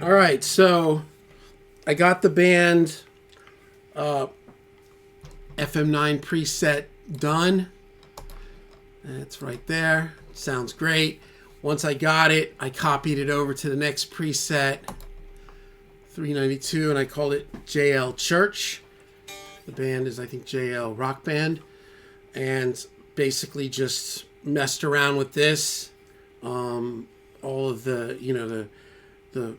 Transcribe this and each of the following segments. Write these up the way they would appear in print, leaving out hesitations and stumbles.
All right, so I got the band FM9 preset done. It's right there. Sounds great. Once I got it, I copied it over to the next preset, 392, and I called it JL Church. The band is, I think, JL Rock Band. And basically just messed around with this. All of the, the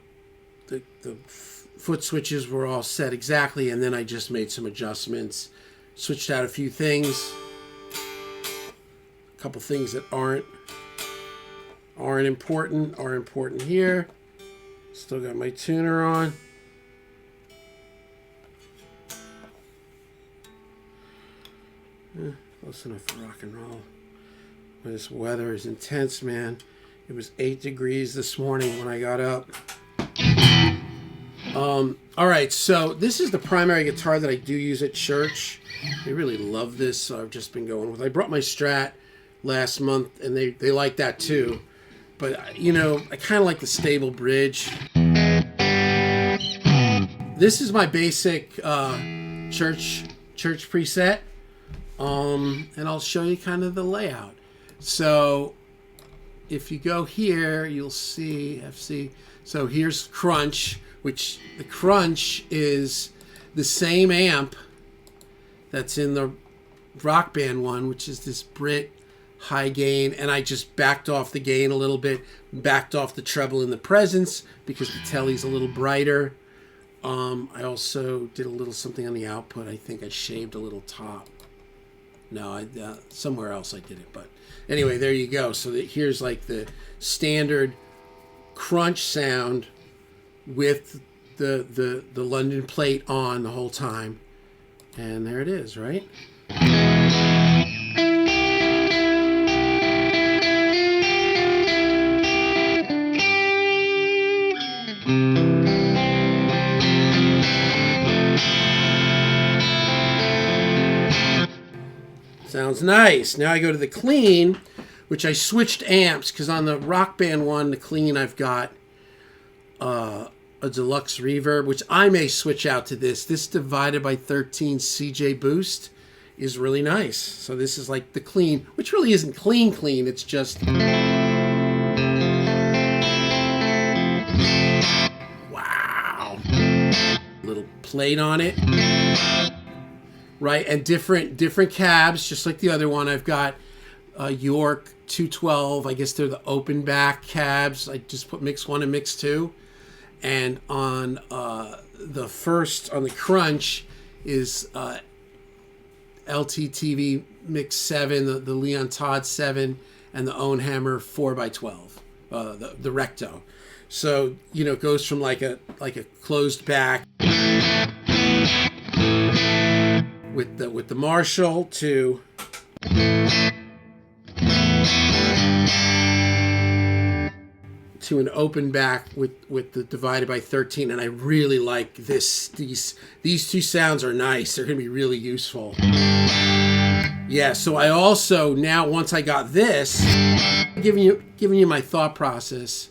foot switches were all set exactly, and then I just made some adjustments. Switched out a few things. A couple things that aren't important are important here. Still got my tuner on. Close enough for rock and roll. This weather is intense, man. It was 8 degrees this morning when I got up. All right, so this is the primary guitar that I do use at church. They really love this, so I've just been going with. I brought my Strat last month, and they like that too. But, I kind of like the stable bridge. This is my basic church preset. And I'll show you kind of the layout. So if you go here, you'll see FC. So here's Crunch, which the Crunch is the same amp that's in the Rock Band one, which is this Brit high gain. And I just backed off the gain a little bit, backed off the treble in the presence because the telly's a little brighter. I also did a little something on the output. I think I shaved a little top. No, somewhere else I did it. But anyway, there you go. So here's like the standard Crunch sound with the London plate on the whole time. And there it is, right? Sounds nice. Now I go to the clean, which I switched amps because on the Rock Band one, the clean, I've got a deluxe reverb, which I may switch out to this. This divided by 13 CJ boost is really nice. So this is like the clean, which really isn't clean. It's just wow, little plate on it. Right, and different cabs, just like the other one. I've got York 212. I guess they're the open back cabs. I just put mix 1 and mix 2. And on the first, on the Crunch, is LTTV mix 7, the Leon Todd 7, and the Owenhammer 4x12, the Recto. So, it goes from like a closed back with the Marshall to an open back with the divided by 13, and I really like this. These two sounds are nice. They're gonna be really useful. Yeah, so I also now, once I got this, giving you my thought process.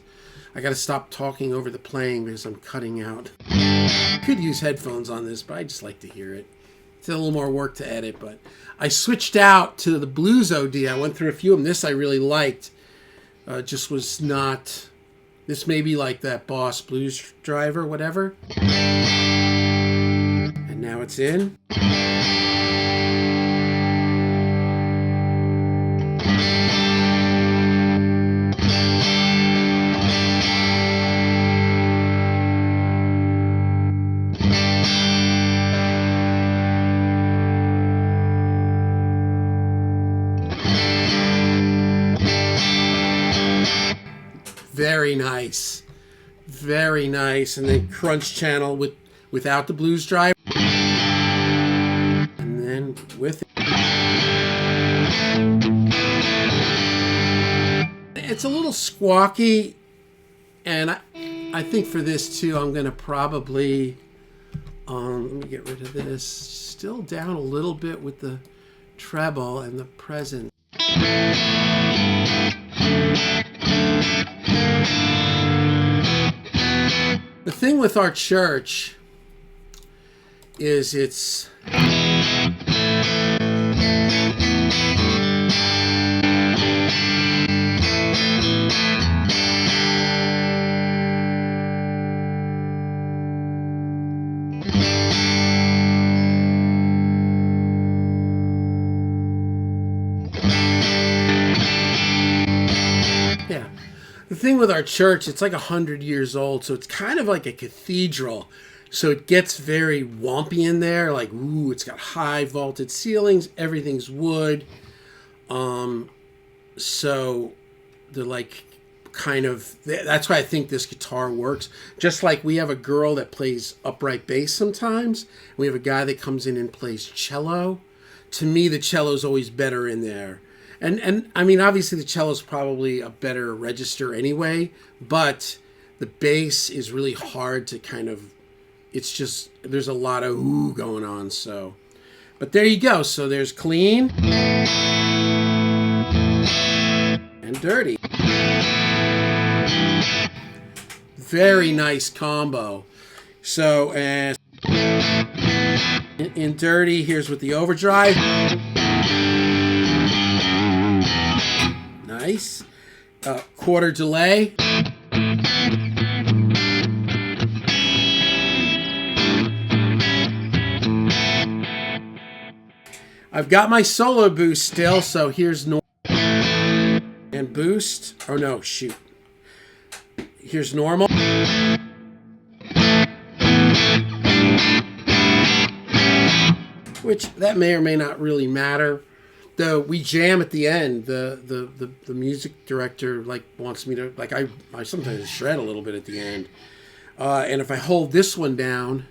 I gotta stop talking over the playing because I'm cutting out. Could use headphones on this, but I just like to hear it. It's a little more work to edit, but I switched out to the Blues OD. I went through a few of them. This I really liked. Just was not... This may be like that Boss Blues Driver, whatever. And now it's in. Very nice. Very nice. And then Crunch channel without the Blues Driver. And then with it. It's a little squawky. And I think for this too, I'm going to probably... let me get rid of this. Still down a little bit with the treble and the presence. The thing with our church is it's... Yeah. The thing with our church, it's like 100 years old, so it's kind of like a cathedral. So it gets very wompy in there, like, ooh, it's got high vaulted ceilings, everything's wood. So they're like kind of, that's why I think this guitar works. Just like we have a girl that plays upright bass sometimes. We have a guy that comes in and plays cello. To me, the cello's always better in there. And I mean, obviously the cello's probably a better register anyway, but the bass is really hard to kind of, it's just, there's a lot of ooh going on, so. But there you go. So there's clean and dirty. Very nice combo. So, and in dirty, here's with the overdrive. Nice. Quarter delay. I've got my solo boost still, so here's normal and boost. Oh no, shoot. Here's normal. Which that may or may not really matter. Though we jam at the end. The music director like wants me to, like, I sometimes shred a little bit at the end. And if I hold this one down,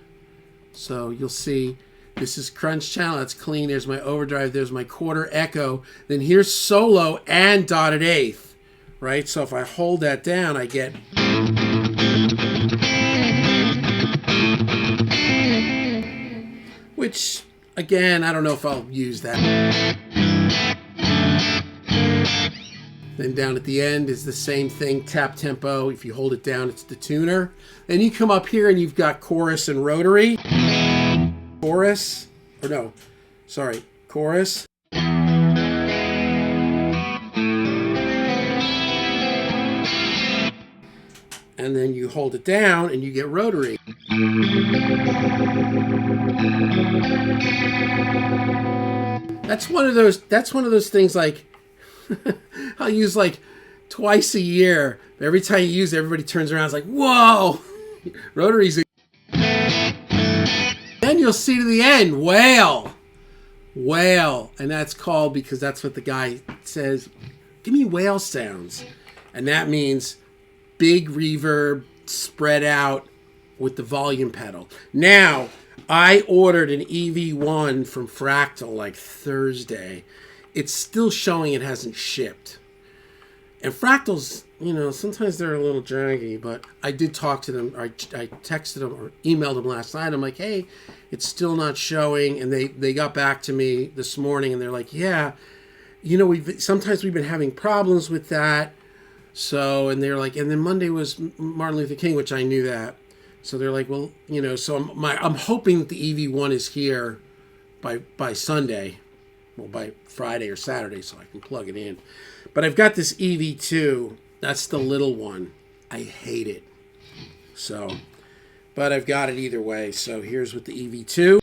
so you'll see this is crunch channel, that's clean, there's my overdrive, there's my quarter echo, then here's solo and dotted eighth, right? So if I hold that down, I get... Which, again, I don't know if I'll use that. Then down at the end is the same thing, tap tempo. If you hold it down, it's the tuner. Then you come up here and you've got chorus and rotary. Chorus, or no, sorry, chorus. And then you hold it down and you get rotary. That's one of those things like I'll use like twice a year. Every time you use it, everybody turns around and is like, whoa, rotary's. Then you'll see to the end, whale. And that's called, because that's what the guy says, give me whale sounds. And that means big reverb spread out with the volume pedal. Now, I ordered an EV1 from Fractal like Thursday. It's still showing it hasn't shipped. And Fractals, you know, sometimes they're a little draggy, but I did talk to them. I texted them or emailed them last night. I'm like, hey, it's still not showing. And they got back to me this morning and they're like, yeah, you know, sometimes we've been having problems with that. So, and they're like, and then Monday was Martin Luther King, which I knew that. So they're like, well, you know, so I'm hoping that the EV1 is here by Sunday. Well, by Friday or Saturday, so I can plug it in. But I've got this EV2. That's the little one. I hate it. So, but I've got it either way. So here's with the EV2.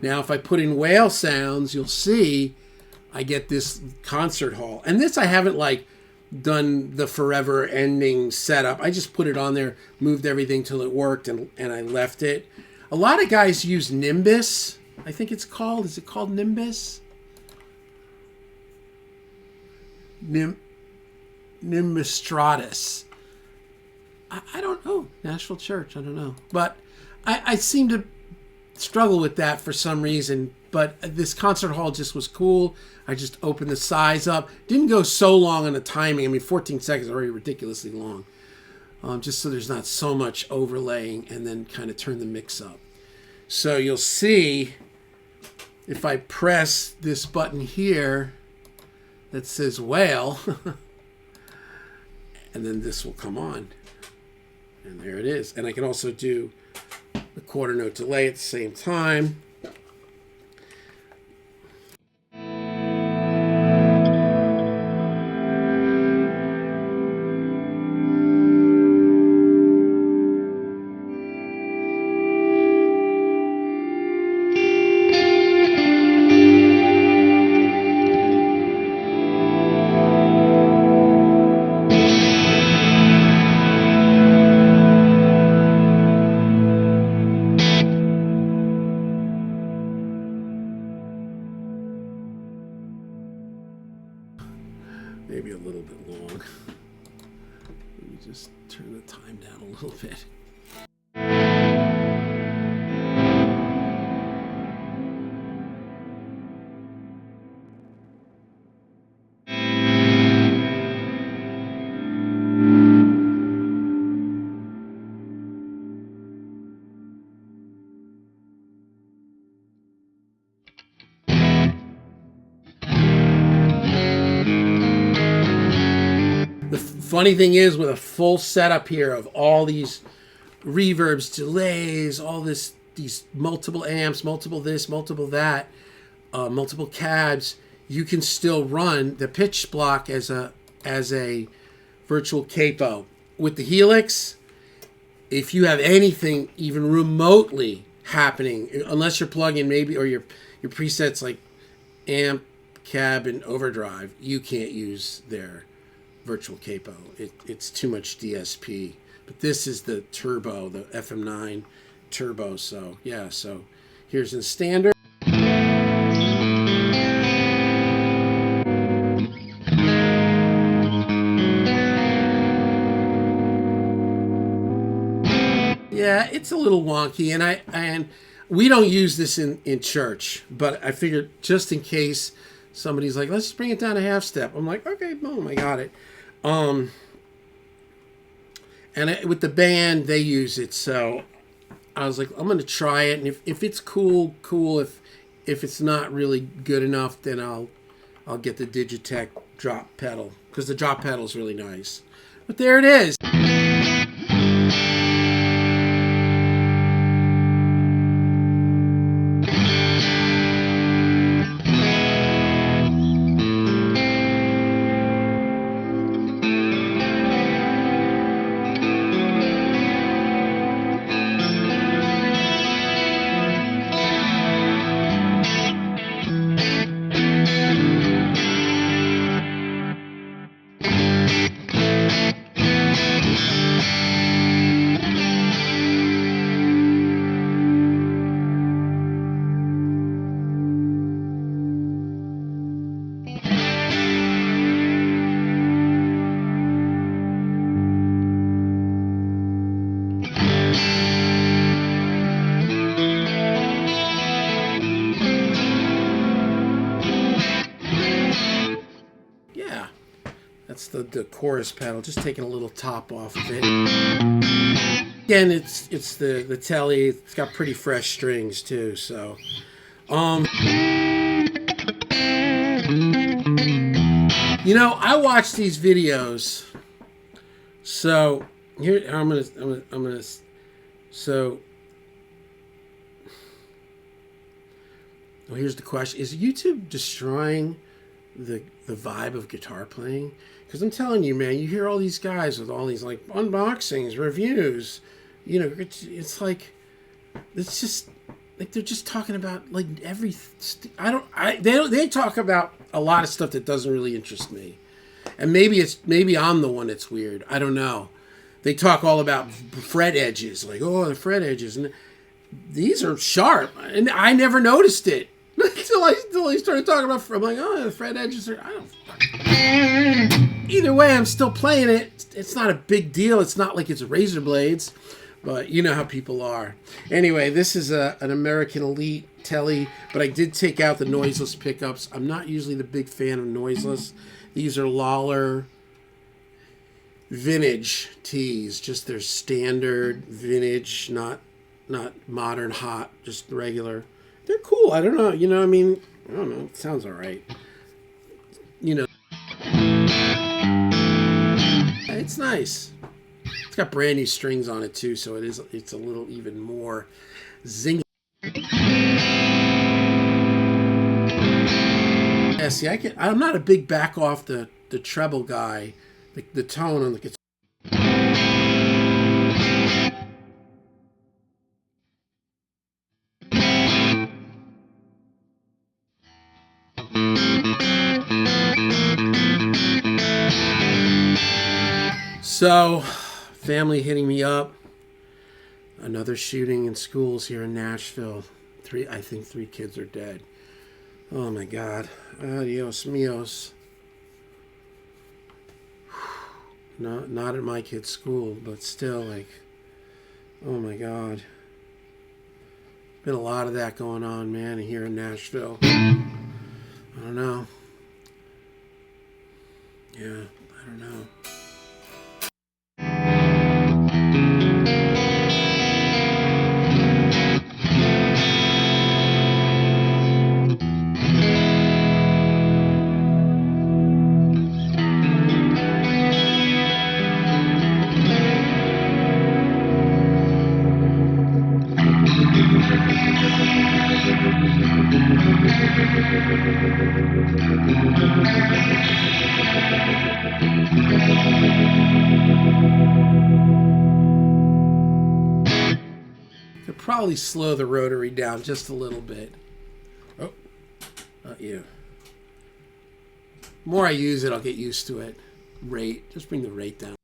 Now, if I put in whale sounds, you'll see I get this concert hall. And this I haven't like done the forever ending setup. I just put it on there, moved everything till it worked, and I left it. A lot of guys use Nimbus. I think it's called. Is it called Nimbus? Nimbus Stratus. I don't know. Nashville Church. I don't know. But I seem to struggle with that for some reason. But this concert hall just was cool. I just opened the size up. Didn't go so long on the timing. I mean, 14 seconds is already ridiculously long. Just so there's not so much overlaying, and then kind of turn the mix up. So you'll see if I press this button here that says whale, and then this will come on. And there it is. And I can also do the quarter note delay at the same time. Maybe a little bit long. Let me just turn the time down a little bit. The funny thing is, with a full setup here of all these reverbs, delays, all these multiple amps, multiple this, multiple that, multiple cabs, you can still run the pitch block as a virtual capo. With the Helix, if you have anything even remotely happening, unless you're plugging maybe, or your presets like amp, cab, and overdrive, you can't use their virtual capo. It's too much DSP. But this is the turbo, the FM9 turbo. So yeah, so here's in standard. Yeah, it's a little wonky, and we don't use this in church, but I figured just in case somebody's like, let's bring it down a half step. I'm like, okay, boom, I got it. And with the band, they use it, so I was like, I'm going to try it, and if it's cool. If it's not really good enough, then I'll get the Digitech drop pedal, because the drop pedal is really nice. But there it is. That's the chorus pedal, just taking a little top off of it. Again, it's the telly. It's got pretty fresh strings too, so you know, I watch these videos. So here I'm gonna so well, here's the question: is YouTube destroying the vibe of guitar playing? Because I'm telling you, man, you hear all these guys with all these like unboxings, reviews, you know, it's like, it's just like they're just talking about like they talk about a lot of stuff that doesn't really interest me. And maybe I'm the one that's weird. I don't know. They talk all about fret edges, like, oh, the fret edges, and these are sharp, and I never noticed it. Until I started talking about, I'm like, oh, the fret edges are, I don't. Either way, I'm still playing it. It's not a big deal. It's not like it's razor blades, but you know how people are. Anyway, this is an American Elite Telly, but I did take out the noiseless pickups. I'm not usually the big fan of noiseless. These are Lawler vintage tees, just their standard vintage, not modern hot, just regular. They're cool. I don't know. You know, I mean, I don't know. It sounds all right. You know, it's nice. It's got brand new strings on it too, so it's a little even more zingy. Yeah, see, I'm not a big back off the treble guy, the tone on the guitar. So, family hitting me up. Another shooting in schools here in Nashville. I think 3 kids are dead. Oh my God. Adios mios. Not at my kid's school, but still, like, oh my God. Been a lot of that going on, man, here in Nashville. I don't know. Yeah, I don't know. Could probably slow the rotary down just a little bit. Oh, not you. The more I use it, I'll get used to it. Rate, just bring the rate down.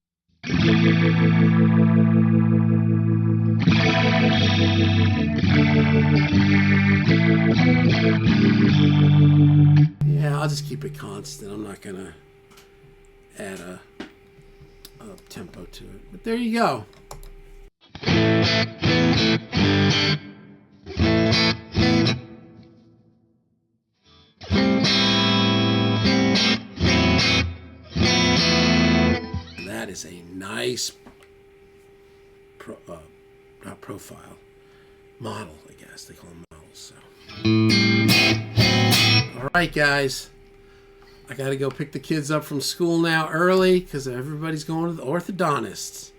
Yeah, I'll just keep it constant. I'm not gonna add a tempo to it. But there you go. That is a nice profile model, I guess they call them models. So, all right, guys, I got to go pick the kids up from school now early because everybody's going to the orthodontists.